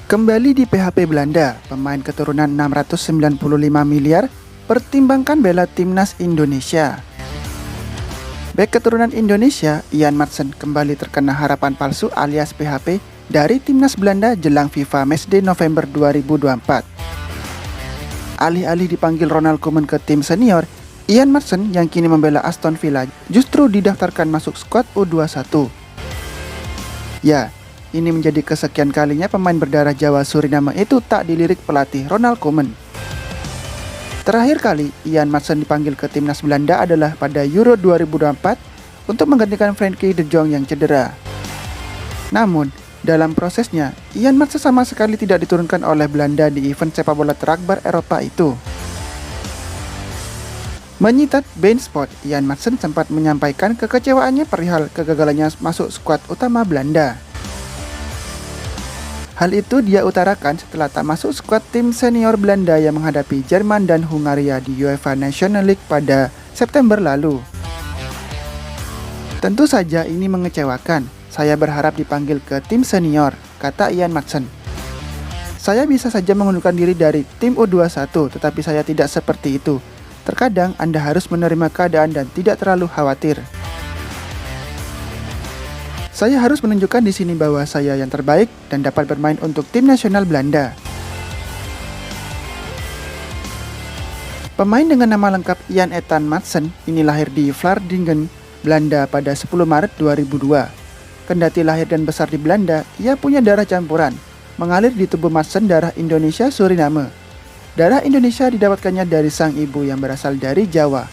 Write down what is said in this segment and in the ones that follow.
Kembali di PHP Belanda, pemain keturunan 695 miliar pertimbangkan bela timnas Indonesia. Bek keturunan Indonesia, Ian Maatsen kembali terkena harapan palsu alias PHP dari timnas Belanda jelang FIFA Matchday November 2024. Alih-alih dipanggil Ronald Koeman ke tim senior, Ian Maatsen yang kini membela Aston Villa justru didaftarkan masuk skuad U21. Ya, ini menjadi kesekian kalinya pemain berdarah Jawa Suriname itu tak dilirik pelatih Ronald Koeman. Terakhir kali Ian Maatsen dipanggil ke timnas Belanda adalah pada Euro 2024 untuk menggantikan Frenkie de Jong yang cedera. Namun, dalam prosesnya, Ian Maatsen sama sekali tidak diturunkan oleh Belanda di event sepak bola terakbar Eropa itu. Menyitat Bein Sport, Ian Maatsen sempat menyampaikan kekecewaannya perihal kegagalannya masuk skuad utama Belanda. Hal itu dia utarakan setelah tak masuk skuad tim senior Belanda yang menghadapi Jerman dan Hungaria di UEFA National League pada September lalu. Tentu saja ini mengecewakan. Saya berharap dipanggil ke tim senior, kata Ian Maatsen. Saya bisa saja mengundurkan diri dari tim U21, tetapi saya tidak seperti itu. Terkadang Anda harus menerima keadaan dan tidak terlalu khawatir. Saya harus menunjukkan di sini bahwa saya yang terbaik dan dapat bermain untuk tim nasional Belanda. Pemain dengan nama lengkap Ian Ethan Maatsen ini lahir di Vlaardingen, Belanda pada 10 Maret 2002. Kendati lahir dan besar di Belanda, ia punya darah campuran. Mengalir di tubuh Maatsen darah Indonesia Suriname. Darah Indonesia didapatkannya dari sang ibu yang berasal dari Jawa.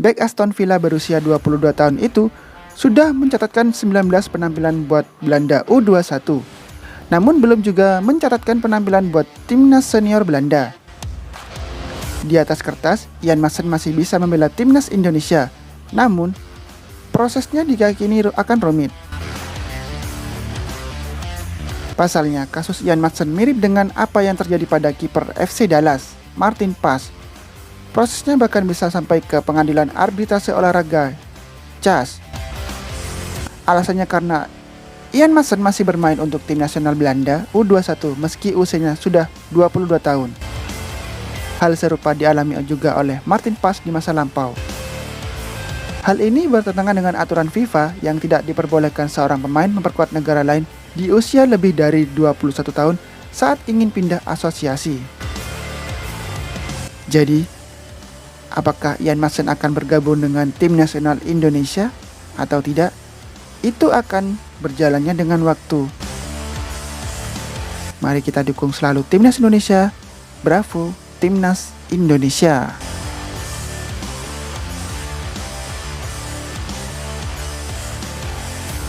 Bek Aston Villa berusia 22 tahun itu sudah mencatatkan 19 penampilan buat Belanda U21. Namun belum juga mencatatkan penampilan buat timnas senior Belanda. Di atas kertas, Ian Maatsen masih bisa membela timnas Indonesia. Namun, prosesnya diyakini akan rumit. Pasalnya, kasus Ian Maatsen mirip dengan apa yang terjadi pada kiper FC Dallas, Martin Paes. Prosesnya bahkan bisa sampai ke pengadilan arbitrase olahraga, CAS. Alasannya karena Ian Maatsen masih bermain untuk tim nasional Belanda U21 meski usianya sudah 22 tahun. Hal serupa dialami juga oleh Martin Paes di masa lampau. Hal ini bertentangan dengan aturan FIFA yang tidak diperbolehkan seorang pemain memperkuat negara lain di usia lebih dari 21 tahun saat ingin pindah asosiasi. Jadi, apakah Ian Maatsen akan bergabung dengan tim nasional Indonesia atau tidak? Itu akan berjalannya dengan waktu. Mari kita dukung selalu Timnas Indonesia. Bravo, Timnas Indonesia.